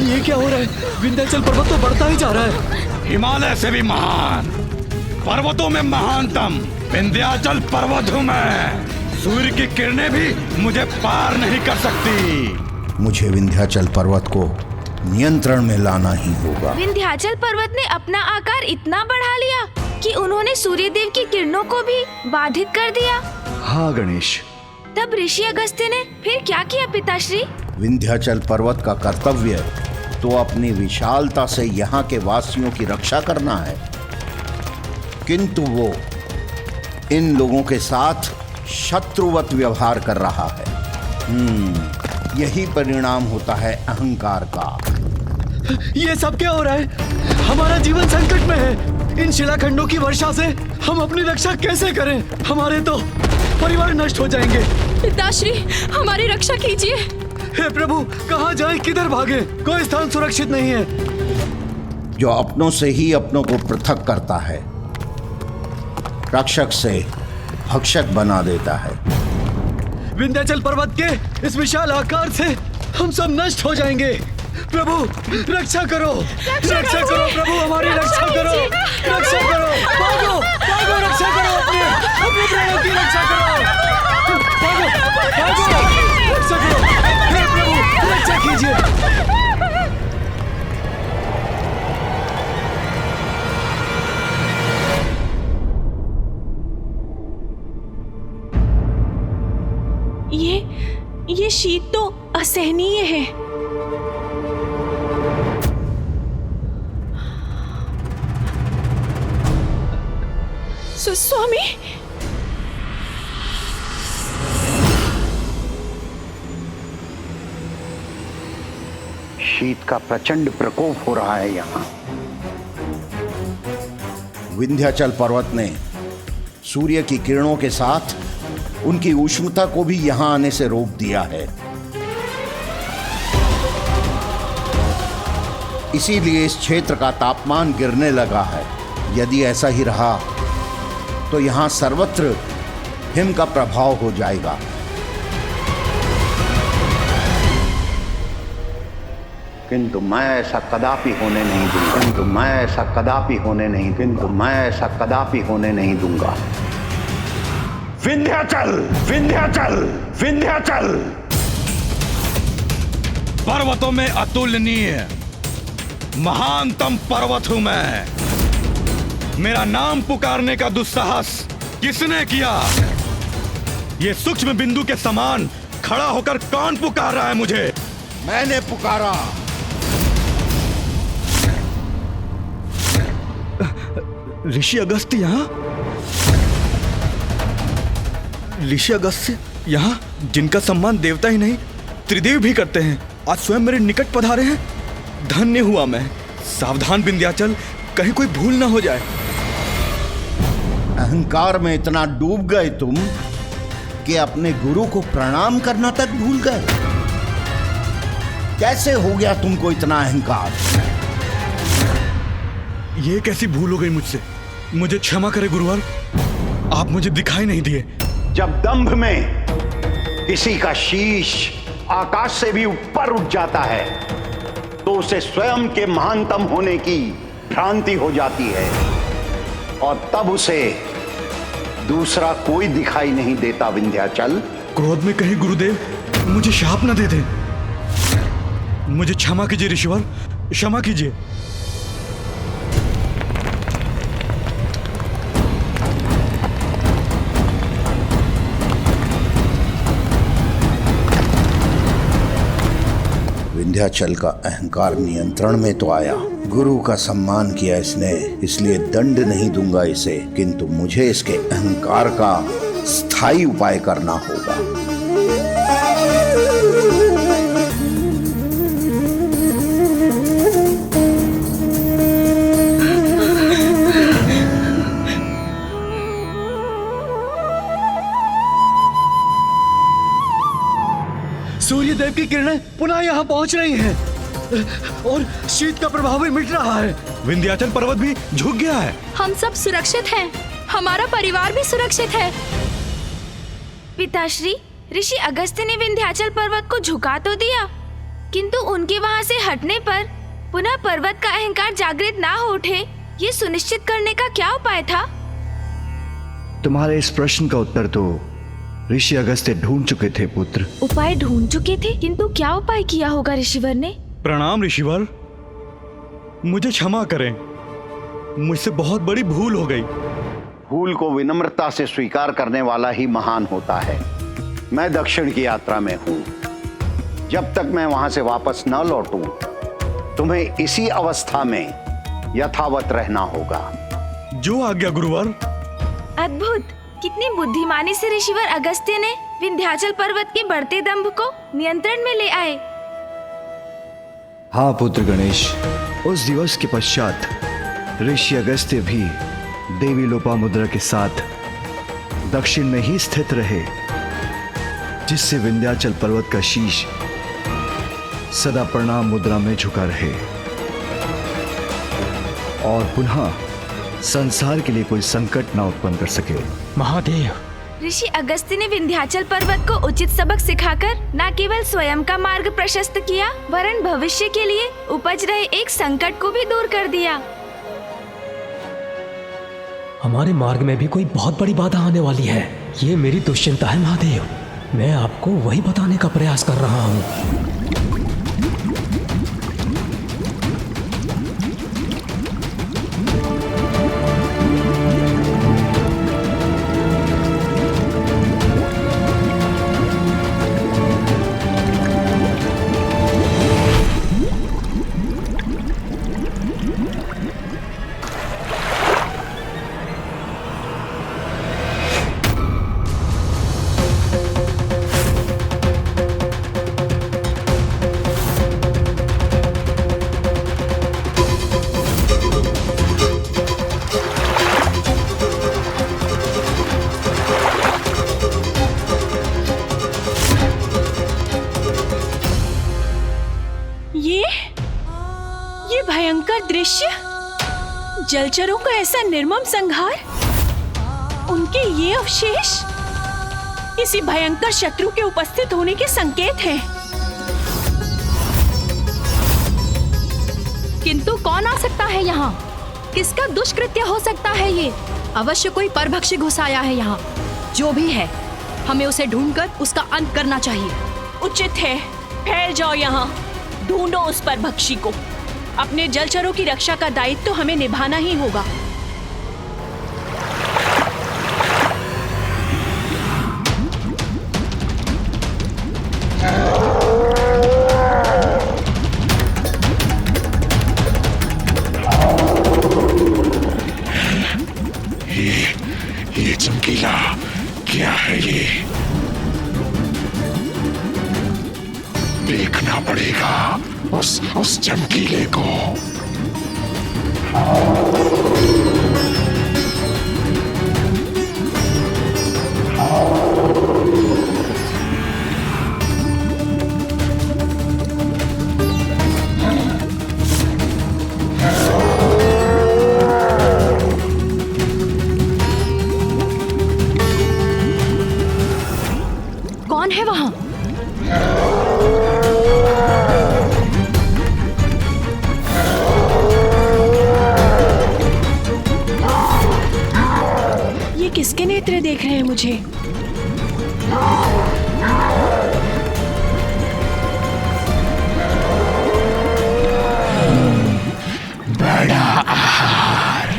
ये क्या हो रहा है? विंध्याचल पर्वत तो बढ़ता ही जा रहा है। हिमालय से भी महान, पर्वतों में महानतम विंध्याचल पर्वत हूँ मैं। सूर्य की किरणें भी मुझे पार नहीं कर सकती। मुझे विंध्याचल पर्वत को नियंत्रण में लाना ही होगा। विंध्याचल पर्वत ने अपना आकार इतना बढ़ा लिया कि उन्होंने सूर्यदेव की किरणों को भी बाधित कर दिया। हाँ गणेश। तब ऋषि अगस्त्य ने फिर क्या किया पिताश्री? विंध्याचल पर्वत का कर्तव्य तो अपनी विशालता से यहाँ के वासियों की रक्षा करना है, किंतु वो इन लोगों के साथ शत्रुवत व्यवहार कर रहा है। यही परिणाम होता है अहंकार का। ये सब क्या हो रहा है? हमारा जीवन संकट में है। इन शिलाखंडों की वर्षा से हम अपनी रक्षा कैसे करें? हमारे तो परिवार नष्ट हो जाएंगे। पिताश्री, हमारी रक्षा कीजिए। हे प्रभु, कहाँ जाएं, किधर भागें? कोई स्थान सुरक्षित नहीं है। जो अपनों से ही अपनों को पृथक करता है, रक्षक से भक्षक बना देता है। विंध्याचल पर्वत के इस विशाल आकार से हम सब नष्ट हो जाएंगे। प्रभु रक्षा करो, रक्षा करो प्रभु, हमारी रक्षा करो, रक्षा करो। भागो भागो, रक्षा करो, अपने प्राणों की रक्षा करो। भागो भागो, रक्षा करो। हे प्रभु, रक्षा कीजिए। ये शीत तो असहनीय है। स्वामी, शीत का प्रचंड प्रकोप हो रहा है यहाँ। विंध्याचल पर्वत ने सूर्य की किरणों के साथ उनकी उष्णता को भी यहाँ आने से रोक दिया है। इसीलिए इस क्षेत्र का तापमान गिरने लगा है। यदि ऐसा ही रहा तो यहाँ सर्वत्र हिम का प्रभाव हो जाएगा। किंतु मैं ऐसा कदापि होने नहीं दूंगा। किंतु मैं ऐसा कदापि होने नहीं। किंतु मैं ऐसा कदापि होने नहीं दूंगा। विंध्याचल, विंध्याचल, विंध्याचल पर्वतों में अतुलनीय महानतम पर्वत हूं मैं। मेरा नाम पुकारने का दुस्साहस किसने किया? ये सूक्ष्म बिंदु के समान खड़ा होकर कौन पुकार रहा है मुझे? मैंने पुकारा। ऋषि अगस्त्य यहाँ? ऋषि अगस्त्य यहाँ, जिनका सम्मान देवता ही नहीं त्रिदेव भी करते हैं, आज स्वयं मेरे निकट पधारे हैं। धन्य हुआ मैं। सावधान विंध्याचल, कहीं कोई भूल ना हो जाए। अहंकार में इतना डूब गए तुम कि अपने गुरु को प्रणाम करना तक भूल गए। कैसे हो गया तुमको इतना अहंकार? ये कैसी भूल हो गई मुझसे? मुझे क्षमा करे गुरुवर, आप मुझे दिखाई नहीं दिए। जब दंभ में किसी का शीश आकाश से भी ऊपर उठ जाता है तो उसे स्वयं के महानतम होने की भ्रांति हो जाती है और तब उसे दूसरा कोई दिखाई नहीं देता। विंध्याचल, क्रोध में कहीं गुरुदेव मुझे शाप न दे दे। मुझे क्षमा कीजिए ऋषिवर, क्षमा कीजिए। विंध्याचल का अहंकार नियंत्रण में तो आया। गुरु का सम्मान किया इसने, इसलिए दंड नहीं दूंगा इसे, किंतु मुझे इसके अहंकार का स्थायी उपाय करना होगा। सूर्यदेव की किरणें पुनः यहाँ पहुँच रही हैं और शीत का प्रभाव भी मिट रहा है। विंध्याचल पर्वत भी झुक गया है। हम सब सुरक्षित हैं। हमारा परिवार भी सुरक्षित है। पिताश्री, ऋषि अगस्त्य ने विंध्याचल पर्वत को झुका तो दिया, किंतु उनके वहाँ से हटने पर पुनः पर्वत का अहंकार जागृत ना हो उठे, ये सुनिश्चित करने का क्या उपाय था? तुम्हारे इस प्रश्न का उत्तर तो ऋषि अगस्त्य ढूंढ चुके थे पुत्र। उपाय ढूंढ चुके थे, किंतु क्या उपाय किया होगा ऋषिवर ने? प्रणाम ऋषिवर, मुझे क्षमा करें, मुझसे बहुत बड़ी भूल हो गई। भूल को विनम्रता से स्वीकार करने वाला ही महान होता है। मैं दक्षिण की यात्रा में हूं, जब तक मैं वहां से वापस न लौटूं, तुम्हें इसी अवस्था में यथावत रहना होगा। जो आज्ञा गुरुवर। अद्भुत! कितनी बुद्धिमानी से ऋषिवर अगस्त्य ने विंध्याचल पर्वत के बढ़ते दंभ को नियंत्रण में ले आए। हाँ पुत्र गणेश, उस दिवस के पश्चात ऋषि अगस्त्य भी देवी लोपामुद्रा के साथ दक्षिण में ही स्थित रहे, जिससे विंध्याचल पर्वत का शीश सदा प्रणाम मुद्रा में झुका रहे और पुनः संसार के लिए कोई संकट ना उत्पन्न कर सके। महादेव, ऋषि अगस्त्य ने विंध्याचल पर्वत को उचित सबक सिखाकर न केवल स्वयं का मार्ग प्रशस्त किया, वरन भविष्य के लिए उपज रहे एक संकट को भी दूर कर दिया। हमारे मार्ग में भी कोई बहुत बड़ी बाधा आने वाली है, ये मेरी दुश्चिंता है महादेव। मैं आपको वही बताने का प्रयास कर रहा हूँ। ये भयंकर दृश्य, जलचरों का ऐसा निर्मम संहार, उनके ये अवशेष किसी भयंकर शत्रु के उपस्थित होने के संकेत हैं। किंतु कौन आ सकता है यहाँ? किसका दुष्कृत्य हो सकता है ये? अवश्य कोई परभक्षी घुस आया है यहाँ। जो भी है, हमें उसे ढूंढकर उसका अंत करना चाहिए। उचित है, फैल जाओ यहाँ, ढूंढो उस परभक्षी को। अपने जलचरों की रक्षा का दायित्व तो हमें निभाना ही होगा। ये चमकीला क्या है? ये देखना पड़ेगा उस चमकीले को। कौन है वहां? ये किसके नेत्र देख रहे हैं मुझे? बड़ा आहार।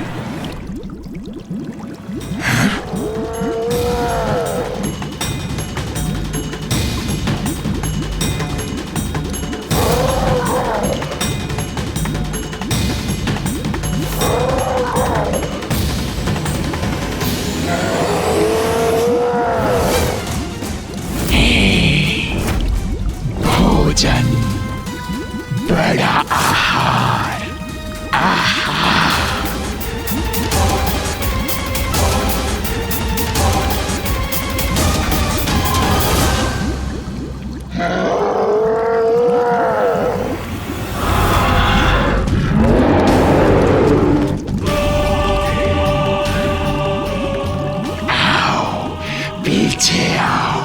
पीछे आओ।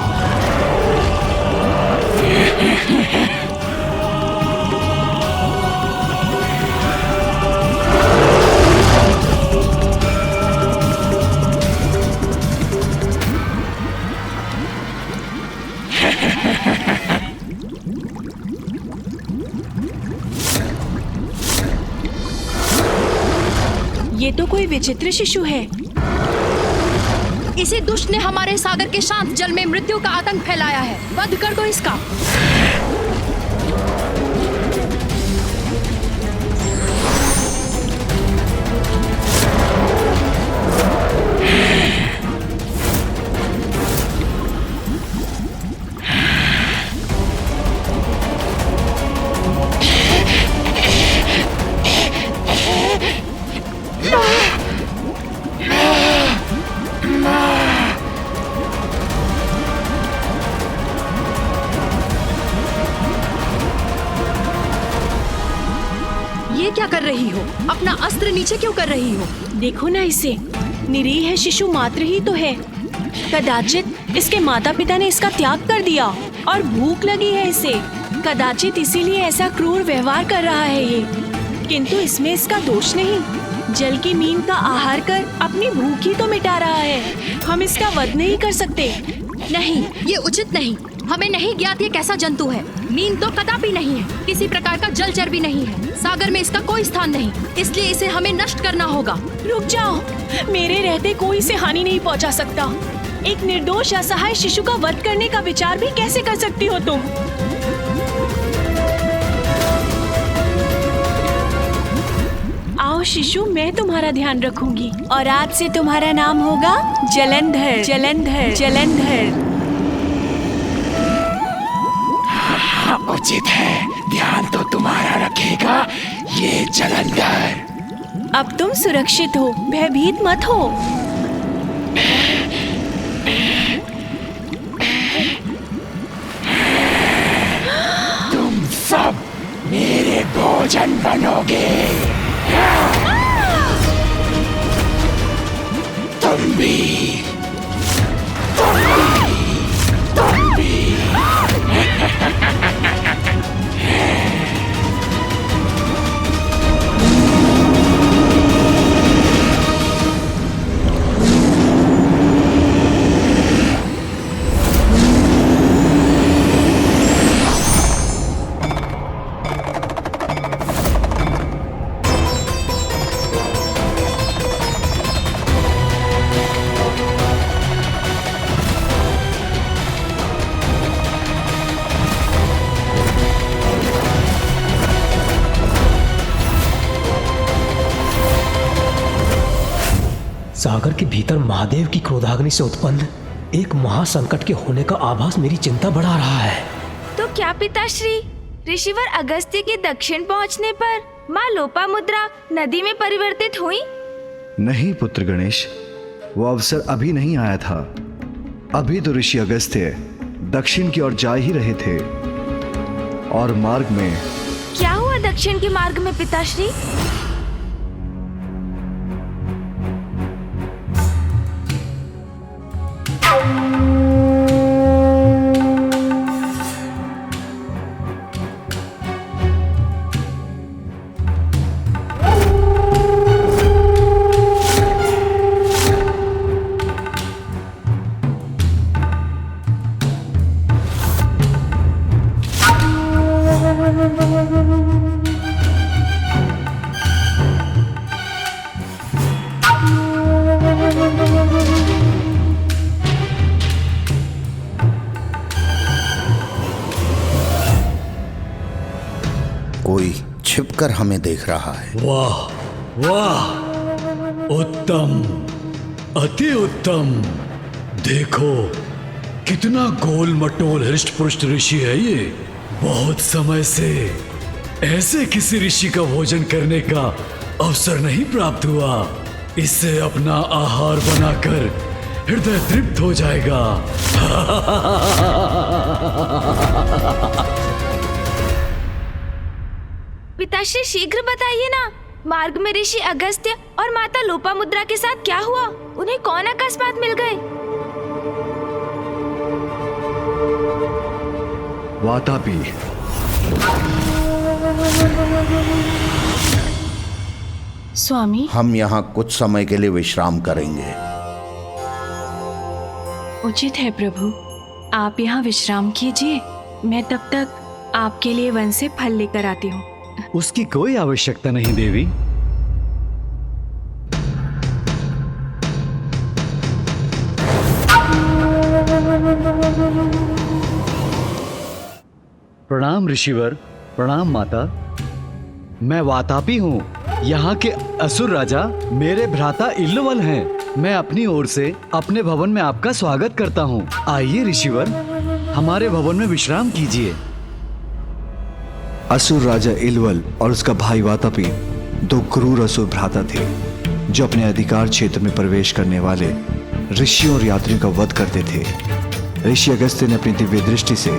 ये तो कोई विचित्र शिशु है। इसी दुष्ट ने हमारे सागर के शांत जल में मृत्यु का आतंक फैलाया है। वध कर दो इसका। ये क्या कर रही हो? अपना अस्त्र नीचे क्यों कर रही हो? देखो ना इसे, निरीह है शिशु मात्र ही तो है। कदाचित इसके माता पिता ने इसका त्याग कर दिया और भूख लगी है इसे। कदाचित इसीलिए ऐसा क्रूर व्यवहार कर रहा है ये। किंतु इसमें इसका दोष नहीं। जल की मीन का आहार कर अपनी भूख ही तो मिटा रहा है। हम इसका वध नहीं कर सकते। नहीं, ये उचित नहीं। हमें नहीं ज्ञात ये कैसा जंतु है। मीन तो कदापि नहीं है। किसी प्रकार का जलचर भी नहीं है। सागर में इसका कोई स्थान नहीं, इसलिए इसे हमें नष्ट करना होगा। रुक जाओ, मेरे रहते कोई इसे हानि नहीं पहुंचा सकता। एक निर्दोष असहाय शिशु का वध करने का विचार भी कैसे कर सकती हो तुम? आओ शिशु, मैं तुम्हारा ध्यान रखूंगी और आज से तुम्हारा नाम होगा जलंधर। जलंधर जलंधर। उचित है, ध्यान तो तुम्हारा रखेगा ये जलंधर। अब तुम सुरक्षित हो, भयभीत मत हो। तुम सब मेरे भोजन बनोगे। तुम भी, तुम भी, तुम भी। सागर के भीतर महादेव की क्रोधाग्नि से उत्पन्न एक महासंकट के होने का आभास मेरी चिंता बढ़ा रहा है। तो क्या पिताश्री, ऋषिवर अगस्त्य के दक्षिण पहुंचने पर माँ लोपामुद्रा नदी में परिवर्तित हुई? नहीं पुत्र गणेश, वो अवसर अभी नहीं आया था। अभी तो ऋषि अगस्त्य दक्षिण की ओर जा ही रहे थे। और मार्ग में क्या हुआ दक्षिण के मार्ग में पिताश्री? कोई छिपकर हमें देख रहा है। वाह वाह, उत्तम, अति उत्तम। देखो कितना गोल मटोल हृष्ट पुष्ट ऋषि है ये। बहुत समय से ऐसे किसी ऋषि का भोजन करने का अवसर नहीं प्राप्त हुआ। इससे अपना आहार बनाकर हृदय तृप्त हो जाएगा। पिताश्री शीघ्र बताइए ना, मार्ग में ऋषि अगस्त्य और माता लोपामुद्रा के साथ क्या हुआ? उन्हें कौन अकस्मात मिल गए? वातापी। स्वामी, हम यहाँ कुछ समय के लिए विश्राम करेंगे। उचित है प्रभु, आप यहाँ विश्राम कीजिए। मैं तब तक आपके लिए वन से फल लेकर आती हूँ। उसकी कोई आवश्यकता नहीं देवी। प्रणाम ऋषिवर, प्रणाम माता। मैं वातापी हूँ। यहाँ के असुर राजा मेरे भ्राता इल्लवल हैं। मैं अपनी ओर से अपने भवन में आपका स्वागत करता हूँ। आइए ऋषिवर, हमारे भवन में विश्राम कीजिए। असुर राजा इल्वल और उसका भाई वातापी दो क्रूर असुर भ्राता थे जो अपने अधिकार क्षेत्र में प्रवेश करने वाले ऋषियों और यात्रियों का वध करते थे। ऋषि अगस्त्य ने अपनी दिव्य दृष्टि से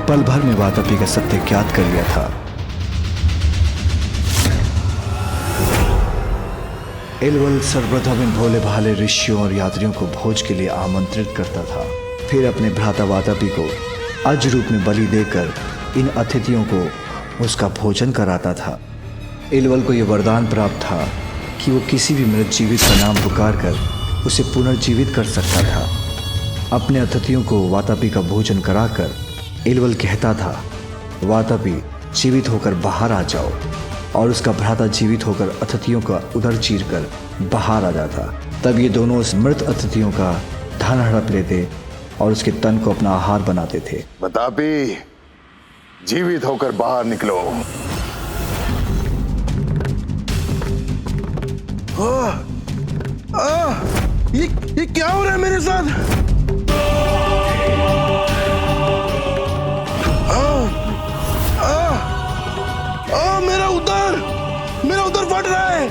पल भर में वातापी का सत्य ज्ञात कर लिया था। इल्वल सर्वप्रथम इन भोले भाले ऋषियों और यात्रियों को भोज के लिए आमंत्रित करता था। फिर अपने भ्राता वातापी को अज रूप में बलि देकर इन अतिथियों को उसका भोजन कराता था। इल्वल को यह वरदान प्राप्त था कि वो किसी भी मृत जीवित का नाम पुकार कर उसे पुनर्जीवित कर सकता था। अपने अतिथियों को वातापी का भोजन कराकर इल्वल कहता था, वातापी जीवित होकर बाहर आ जाओ, और उसका भ्राता जीवित होकर अतिथियों का उदर चीर कर बाहर आ जाता। तब ये दोनों उस मृत अतिथियों का धन हड़प लेते और उसके तन को अपना आहार बनाते थे। वातापी, जीवित होकर बाहर निकलो। ये क्या हो रहा है मेरे साथ? मेरा उदर फट रहा है।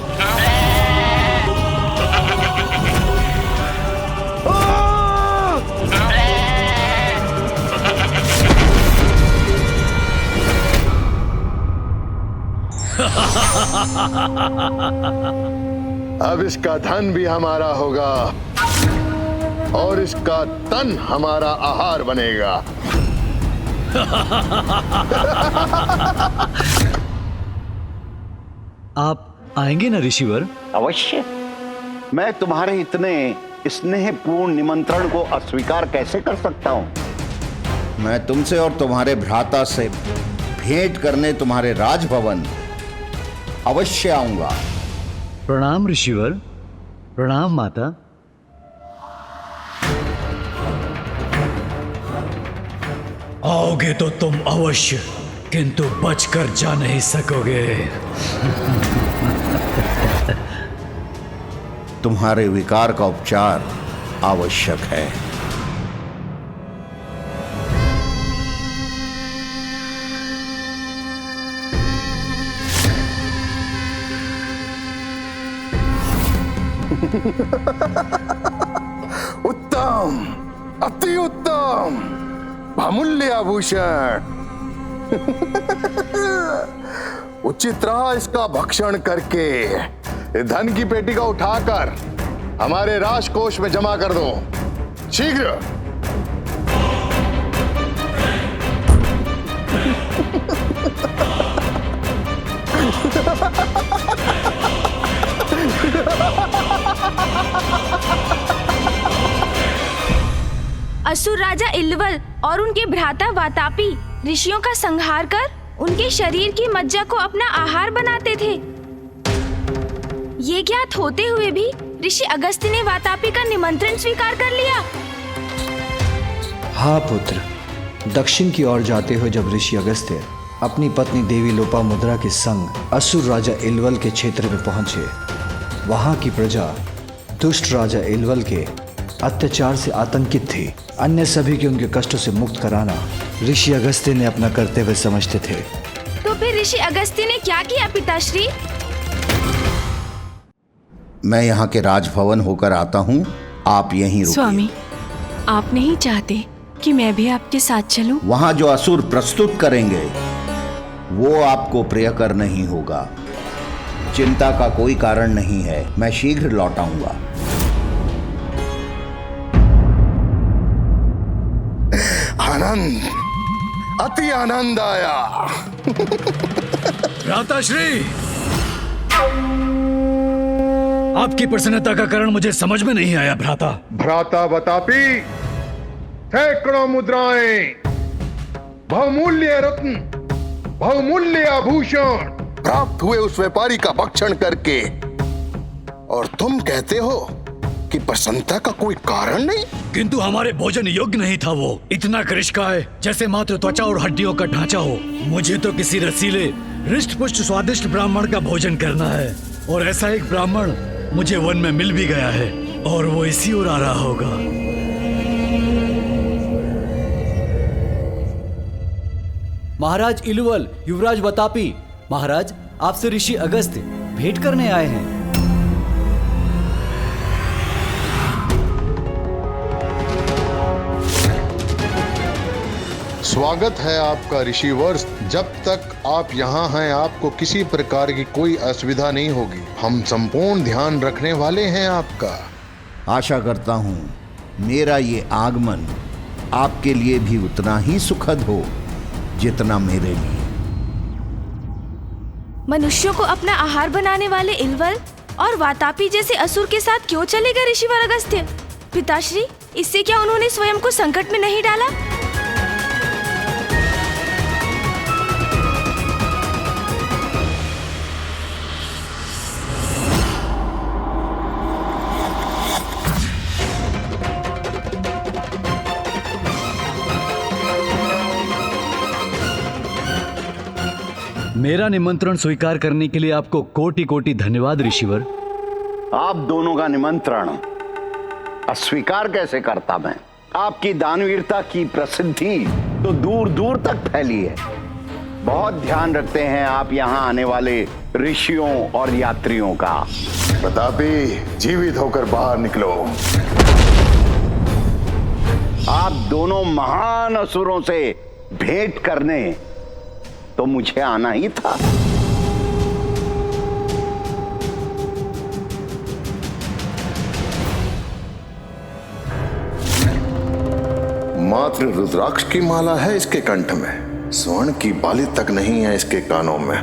अब इसका धन भी हमारा होगा और इसका तन हमारा आहार बनेगा। आप आएंगे ना ऋषिवर? अवश्य। मैं तुम्हारे इतने स्नेहपूर्ण निमंत्रण को अस्वीकार कैसे कर सकता हूं? मैं तुमसे और तुम्हारे भ्राता से भेंट करने तुम्हारे राजभवन अवश्य आऊंगा। प्रणाम ऋषिवर, प्रणाम माता। आओगे तो तुम अवश्य, किंतु बचकर जा नहीं सकोगे। तुम्हारे विकार का उपचार आवश्यक है। उत्तम, अति उत्तम, बहुमूल्य आभूषण। उचित रहा इसका भक्षण करके धन की पेटी को उठाकर हमारे राजकोष में जमा कर दो, शीघ्र। असुर राजा इल्वल और उनके भ्राता वातापी ऋषियों का संहार कर उनके शरीर की मज्जा को अपना आहार बनाते थे। ये ज्ञात होते हुए भी ऋषि अगस्त्य ने वातापी का निमंत्रण स्वीकार कर लिया। हाँ पुत्र, दक्षिण की ओर जाते हुए जब ऋषि अगस्त्य अपनी पत्नी देवी लोपामुद्रा के संग असुर राजा इल्वल के क्षेत्र में पहुंचे, वहां की प्रजा दुष्ट राजा इल्वल के अत्याचार से आतंकित थी। अन्य सभी के उनके कष्टों से मुक्त कराना ऋषि अगस्त्य ने अपना कर्तव्य समझते थे। तो फिर ऋषि अगस्त्य ने क्या किया पिताश्री? मैं यहाँ के राजभवन होकर आता हूँ, आप यहीं रुकिए। स्वामी, आप नहीं चाहते कि मैं भी आपके साथ चलूं? वहाँ जो असुर प्रस्तुत करेंगे वो आपको प्रियकर नहीं होगा। चिंता का कोई कारण नहीं है, मैं शीघ्र लौट आऊंगा। आनंद, अति आनंद आया। भ्राताश्री, आपकी प्रसन्नता का कारण मुझे समझ में नहीं आया भ्राता। भ्राता बतापी, सैकड़ों मुद्राएं, बहुमूल्य रत्न, बहुमूल्य आभूषण प्राप्त हुए उस व्यापारी का भक्षण करके, और तुम कहते हो कि प्रसन्नता का कोई कारण नहीं? किंतु हमारे भोजन योग्य नहीं था वो। इतना कृष्णकाय जैसे मात्र त्वचा और हड्डियों का ढांचा हो। मुझे तो किसी रसीले हृष्ट पुष्ट स्वादिष्ट ब्राह्मण का भोजन करना है, और ऐसा एक ब्राह्मण मुझे वन में मिल भी गया है, और वो इसी ओर आ रहा होगा। महाराज इलुवल, युवराज बतापी, महाराज आपसे ऋषि अगस्त्य भेंट करने आए हैं। स्वागत है आपका ऋषिवर। जब तक आप यहाँ हैं आपको किसी प्रकार की कोई असुविधा नहीं होगी। हम संपूर्ण ध्यान रखने वाले हैं आपका। आशा करता हूँ मेरा ये आगमन आपके लिए भी उतना ही सुखद हो जितना मेरे लिए। मनुष्यों को अपना आहार बनाने वाले इलवल और वातापी जैसे असुर के साथ क्यों चले गए ऋषिवर अगस्त्य? पिताश्री, इससे क्या उन्होंने स्वयं को संकट में नहीं डाला? मेरा निमंत्रण स्वीकार करने के लिए आपको कोटि कोटि धन्यवाद ऋषिवर। आप दोनों का निमंत्रण अस्वीकार कैसे करता मैं? आपकी दानवीरता की प्रसिद्धि तो दूर दूर तक फैली है। बहुत ध्यान रखते हैं आप यहाँ आने वाले ऋषियों और यात्रियों का। प्रतापी, जीवित होकर बाहर निकलो। आप दोनों महान असुरों से भेंट करने तो मुझे आना ही था। मात्र रुद्राक्ष की माला है इसके कंठ में, स्वर्ण की बाली तक नहीं है इसके कानों में।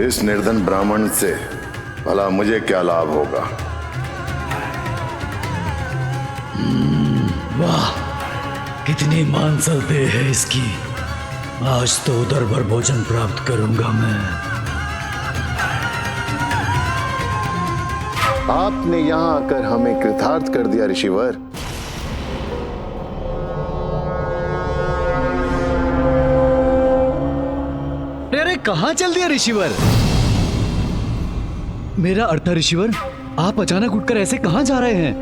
इस निर्धन ब्राह्मण से भला मुझे क्या लाभ होगा? वाह, कितनी मांसल देह है इसकी। आज तो उदर भर भोजन प्राप्त करूंगा मैं। आपने यहां आकर हमें कृतार्थ कर दिया ऋषिवर। अरे कहां चल दिया ऋषिवर? मेरा अर्थ ऋषिवर, आप अचानक उठकर ऐसे कहां जा रहे हैं?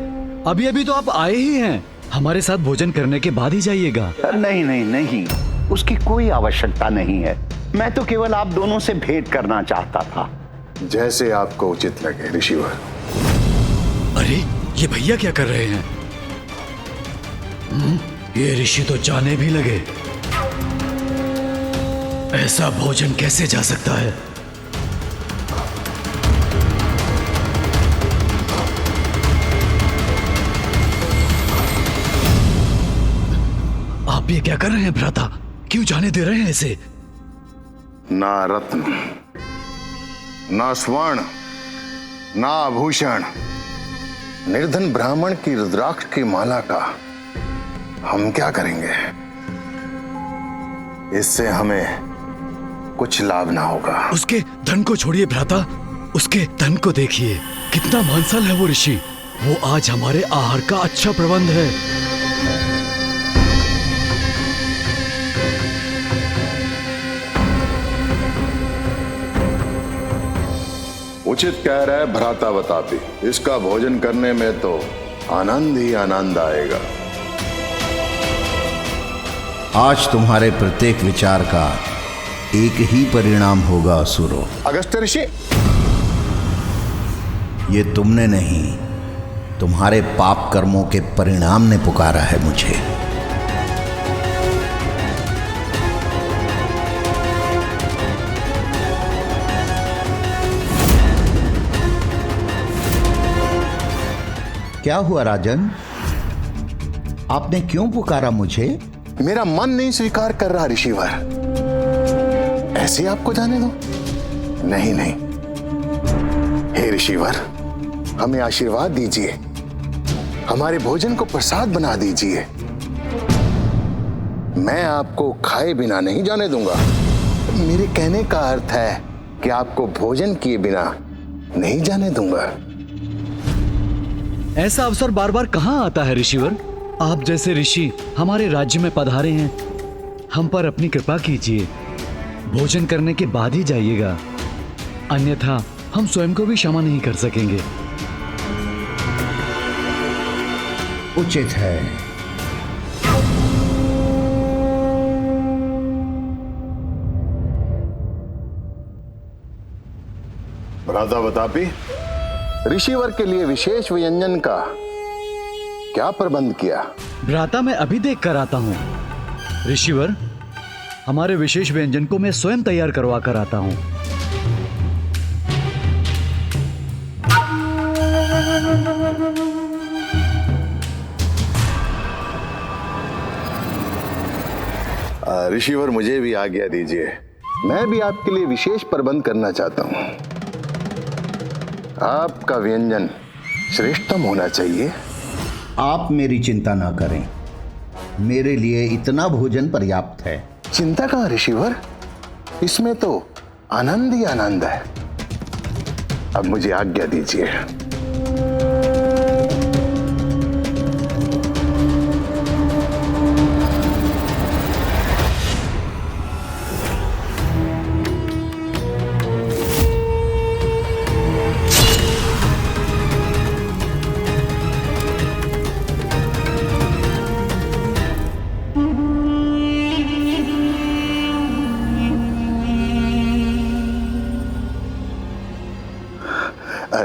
अभी अभी तो आप आए ही हैं। हमारे साथ भोजन करने के बाद ही जाइएगा। नहीं नहीं नहीं, उसकी कोई आवश्यकता नहीं है। मैं तो केवल आप दोनों से भेंट करना चाहता था। जैसे आपको उचित लगे ऋषिवर। अरे ये भैया क्या कर रहे हैं? ये ऋषि तो जाने भी लगे। ऐसा भोजन कैसे जा सकता है? आप ये क्या कर रहे हैं भ्राता? क्यों जाने दे रहे हैं इसे? ना रत्न, ना स्वर्ण, ना आभूषण, निर्धन ब्राह्मण की रुद्राक्ष की माला का हम क्या करेंगे? इससे हमें कुछ लाभ ना होगा। उसके धन को छोड़िए भ्राता, उसके धन को देखिए। कितना मानसल है वो ऋषि। वो आज हमारे आहार का अच्छा प्रबंध है। उचित कह रहे भ्राता बतापी। इसका भोजन करने में तो आनंद ही आनंद आएगा। आज तुम्हारे प्रत्येक विचार का एक ही परिणाम होगा असुरों। अगस्त्य ऋषि, ये तुमने नहीं, तुम्हारे पाप कर्मों के परिणाम ने पुकारा है मुझे। क्या हुआ राजन? आपने क्यों पुकारा मुझे? मेरा मन नहीं स्वीकार कर रहा ऋषिवर। ऐसे आपको जाने दो? नहीं नहीं, हे ऋषिवर, हमें आशीर्वाद दीजिए, हमारे भोजन को प्रसाद बना दीजिए। मैं आपको खाए बिना नहीं जाने दूंगा। मेरे कहने का अर्थ है कि आपको भोजन किए बिना नहीं जाने दूंगा। ऐसा अवसर बार बार कहाँ आता है ऋषिवर? आप जैसे ऋषि हमारे राज्य में पधारे हैं, हम पर अपनी कृपा कीजिए। भोजन करने के बाद ही जाइएगा, अन्यथा हम स्वयं को भी क्षमा नहीं कर सकेंगे। उचित है। भ्रातावतापी, ऋषिवर के लिए विशेष व्यंजन का क्या प्रबंध किया? भ्राता, मैं अभी देख कर आता हूँ। ऋषिवर, हमारे विशेष व्यंजन को मैं स्वयं तैयार करवा कर आता हूँ। ऋषिवर, मुझे भी आज्ञा दीजिए, मैं भी आपके लिए विशेष प्रबंध करना चाहता हूँ। आपका व्यंजन श्रेष्ठतम होना चाहिए। आप मेरी चिंता ना करें, मेरे लिए इतना भोजन पर्याप्त है। चिंता कहाँ ऋषिवर, इसमें तो आनंद ही आनंद है। अब मुझे आज्ञा दीजिए।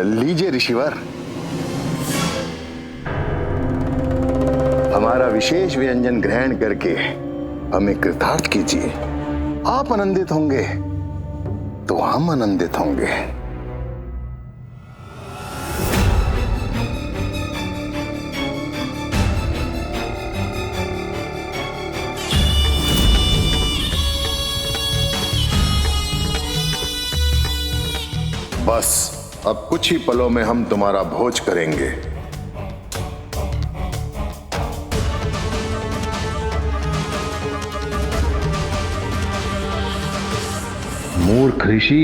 लीजिए ऋषिवर, हमारा विशेष व्यंजन ग्रहण करके हमें कृतार्थ कीजिए। आप आनंदित होंगे तो हम आनंदित होंगे। बस अब कुछ ही पलों में हम तुम्हारा भोज करेंगे। मूर्ख ऋषि,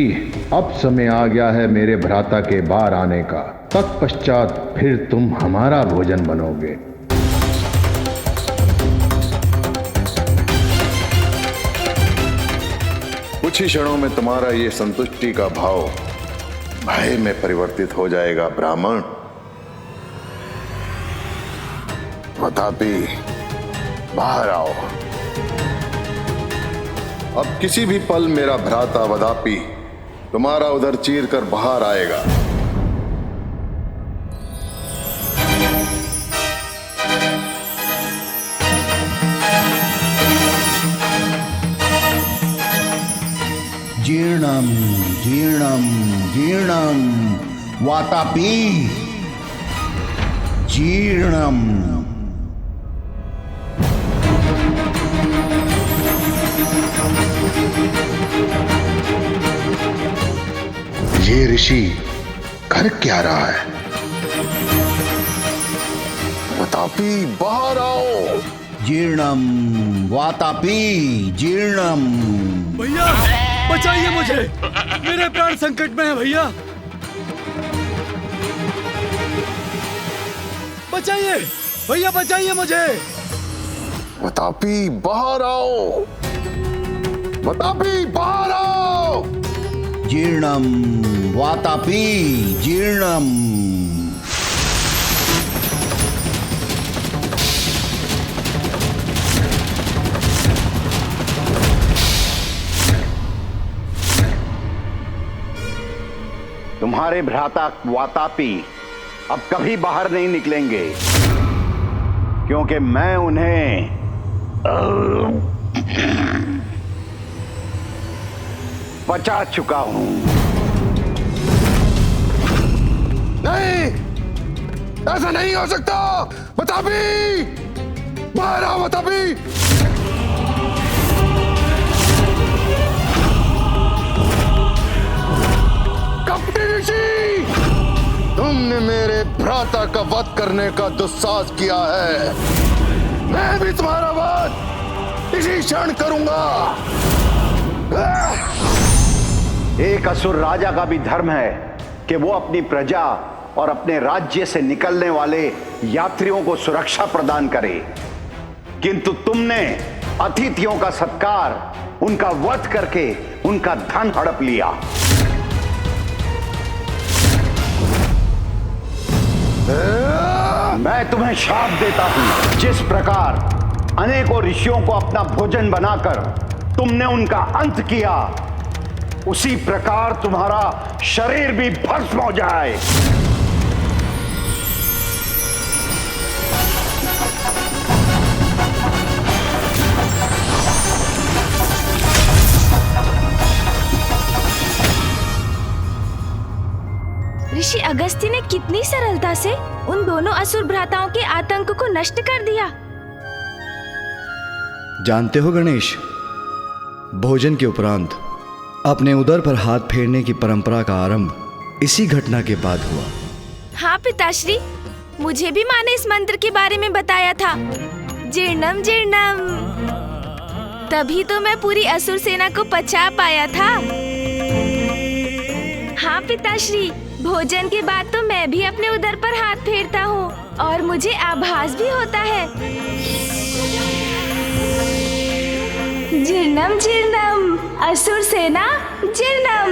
अब समय आ गया है मेरे भ्राता के बाहर आने का। तत्पश्चात फिर तुम हमारा भोजन बनोगे। कुछ ही क्षणों में तुम्हारा ये संतुष्टि का भाव भय में परिवर्तित हो जाएगा ब्राह्मण। वतापी, बाहर आओ। अब किसी भी पल मेरा भ्राता वदापी तुम्हारा उधर चीर कर बाहर आएगा। जीर्णम जीर्णम जीर्णम वातापी जीर्णम। ये ऋषि कर क्या रहा है? वातापी, बाहर आओ। जीर्णम वातापी जीर्णम। भैया बचाइए मुझे, मेरे प्राण संकट में है भैया, बचाइए भैया, बचाइए मुझे। वातापी, बाहर आओ। वातापी, बाहर आओ। जीर्णम वातापी जीर्णम। तुम्हारे भ्राता वातापी अब कभी बाहर नहीं निकलेंगे, क्योंकि मैं उन्हें बचा चुका हूं। नहीं, ऐसा नहीं हो सकता। वातापी, बाहर आओ वातापी। कपटी ऋषि, तुमने मेरे भ्राता का वध करने का दुस्साहस किया है। मैं भी तुम्हारा वध इसी क्षण करूंगा। एक असुर राजा का भी धर्म है कि वो अपनी प्रजा और अपने राज्य से निकलने वाले यात्रियों को सुरक्षा प्रदान करे, किंतु तुमने अतिथियों का सत्कार, उनका वध करके उनका धन हड़प लिया। मैं तुम्हें शाप देता हूं, जिस प्रकार अनेकों ऋषियों को अपना भोजन बनाकर तुमने उनका अंत किया, उसी प्रकार तुम्हारा शरीर भी भस्म हो जाए। ऋषि अगस्त्य ने कितनी सरलता से उन दोनों असुर भ्राताओं के आतंक को नष्ट कर दिया। जानते हो गणेश, भोजन के उपरांत अपने उदर पर हाथ फेरने की परंपरा का आरंभ इसी घटना के बाद हुआ। हाँ पिताश्री, मुझे भी माँ ने इस मंत्र के बारे में बताया था, जीर्णम जीर्णम। तभी तो मैं पूरी असुर सेना को पचा पाया था। हाँ पिताश्री, भोजन के बाद तो मैं भी अपने उदर पर हाथ फेरता हूँ और मुझे आभास भी होता है। जीर्णम जीर्णम, असुर सेना जीर्णम।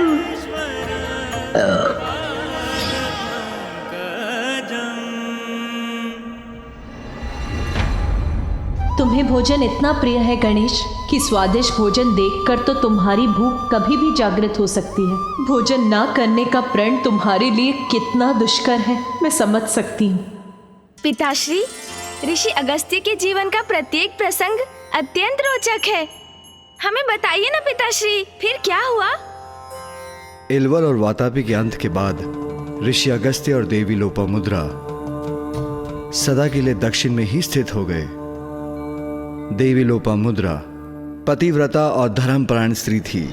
तुम्हें भोजन इतना प्रिय है गणेश कि स्वादिष्ट भोजन देखकर तो तुम्हारी भूख कभी भी जागृत हो सकती है। भोजन ना करने का प्रण तुम्हारे लिए कितना दुष्कर है, मैं समझ सकती हूँ। पिताश्री, ऋषि अगस्त्य के जीवन का प्रत्येक प्रसंग अत्यंत रोचक है। हमें बताइए ना पिताश्री, फिर क्या हुआ? इलवर और वातापी के अंत के बाद ऋषि अगस्त्य और देवी लोपामुद्रा सदा के लिए दक्षिण में ही स्थित हो गए। देवी लोपामुद्रा पतिव्रता और धर्मपरायण स्त्री थी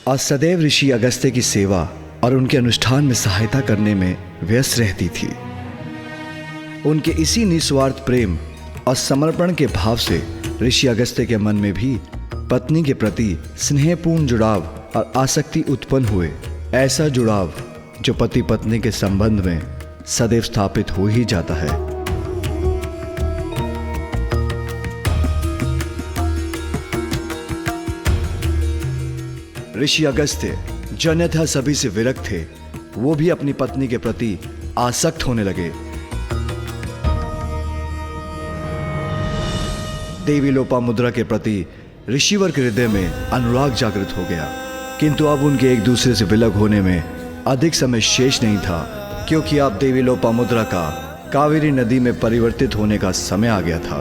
और सदैव ऋषि अगस्त्य की सेवा और उनके अनुष्ठान में सहायता करने में व्यस्त रहती थी। उनके इसी निस्वार्थ प्रेम और समर्पण के भाव से ऋषि अगस्त्य के मन में भी पत्नी के प्रति स्नेहपूर्ण जुड़ाव और आसक्ति उत्पन्न हुए। ऐसा जुड़ाव जो पति पत्नी के संबंध में सदैव स्थापित हो ही जाता है। ऋषि अगस्त्य जो अन्यथा सभी से विरक्त थे, वो भी अपनी पत्नी के प्रति आसक्त होने लगे। देवी लोपामुद्रा के प्रति ऋषिवर के हृदय में अनुराग जागृत हो गया, किंतु अब उनके एक दूसरे से विलग होने में अधिक समय शेष नहीं था, क्योंकि अब देवी लोपामुद्रा का कावेरी नदी में परिवर्तित होने का समय आ गया था।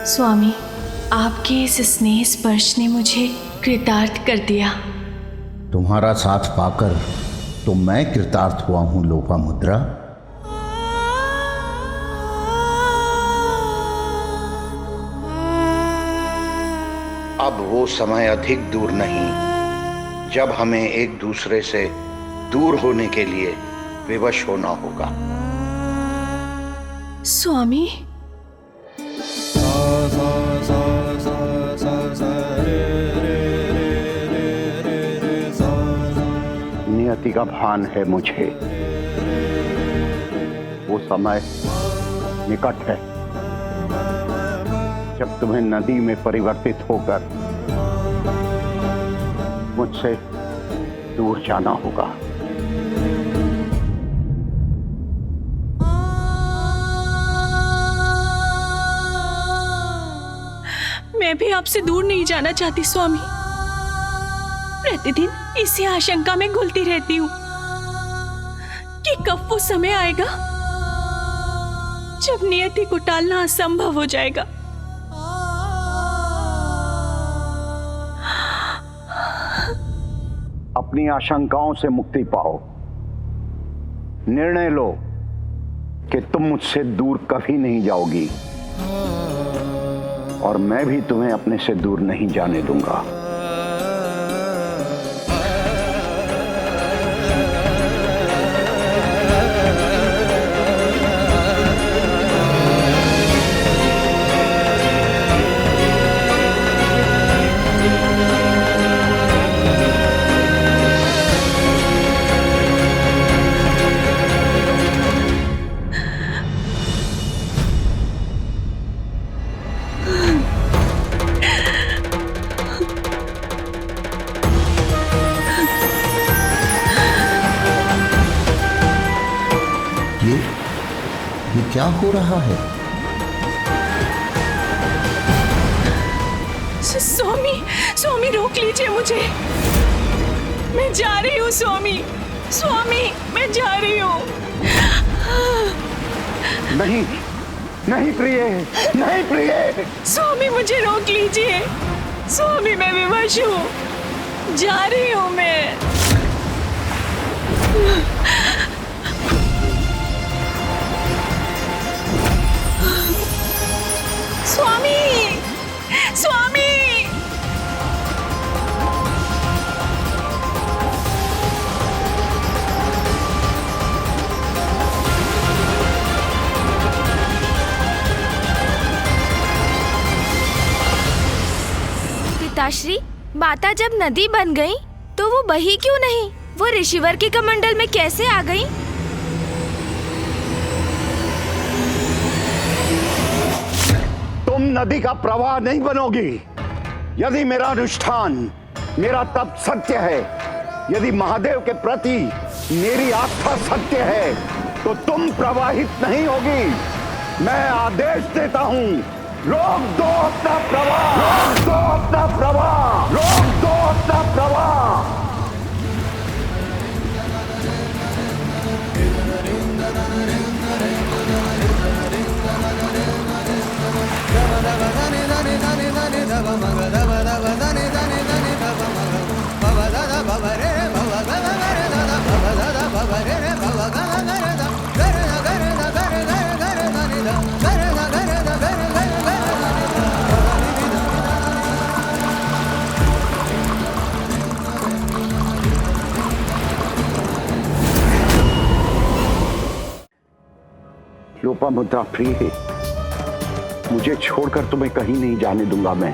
स्वामी, आपके इस स्नेह स्पर्श ने मुझे कृतार्थ कर दिया। तुम्हारा साथ पाकर तो मैं कृतार्थ हुआ हूं लोपामुद्रा। अब वो समय अधिक दूर नहीं जब हमें एक दूसरे से दूर होने के लिए विवश होना होगा। स्वामी, नियति का भान है मुझे, वो समय निकट है जब तुम्हें नदी में परिवर्तित होकर मुझसे दूर जाना होगा। मैं भी आपसे दूर नहीं जाना चाहती स्वामी। प्रतिदिन इसी आशंका में घुलती रहती हूँ कि कब वो समय आएगा जब नियति को टालना असंभव हो जाएगा। अपनी आशंकाओं से मुक्ति पाओ, निर्णय लो कि तुम मुझसे दूर कभी नहीं जाओगी और मैं भी तुम्हें अपने से दूर नहीं जाने दूंगा। ये क्या हो रहा है? स्वामी, स्वामी रोक लीजिए मुझे। मैं जा रही हूँ स्वामी, स्वामी मैं जा रही हूँ। नहीं नहीं प्रिय, नहीं प्रिय। स्वामी मुझे रोक लीजिए। स्वामी मैं विवश हूँ, जा रही हूँ मैं। स्वामी, स्वामी। पिताश्री, माता जब नदी बन गई तो वो बही क्यों नहीं? वो ऋषिवर के कमंडल में कैसे आ गई? तुम नदी का प्रवाह नहीं बनोगी। यदि मेरा अनुष्ठान, मेरा तप सत्य है, यदि महादेव के प्रति मेरी आस्था सत्य है, तो तुम प्रवाहित नहीं होगी। मैं आदेश देता हूं, रोक दो अपना प्रवाह, रोक दो अपना प्रवाह, रोक दो अपना प्रवाह। लोपामुद्रा प्रिय, मुझे छोड़कर तुम्हें कहीं नहीं जाने दूंगा। मैं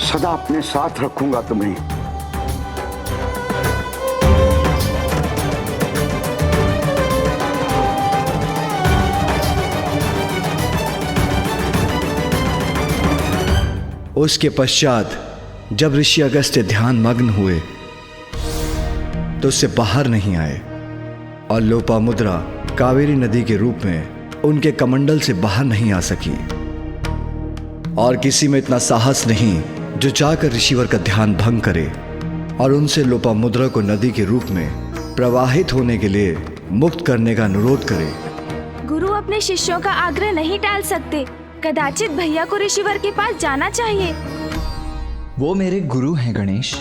सदा अपने साथ रखूंगा तुम्हें। उसके पश्चात जब ऋषि अगस्त्य ध्यान मग्न हुए तो उससे बाहर नहीं आए और लोपामुद्रा कावेरी नदी के रूप में उनके कमंडल से बाहर नहीं आ सकी। और किसी में इतना साहस नहीं जो जाकर ऋषिवर का ध्यान भंग करे और उनसे लोपामुद्रा को नदी के रूप में प्रवाहित होने के लिए मुक्त करने का अनुरोध करे। गुरु अपने शिष्यों का आग्रह नहीं टाल सकते। कदाचित भैया को ऋषिवर के पास जाना चाहिए। वो मेरे गुरु हैं गणेश,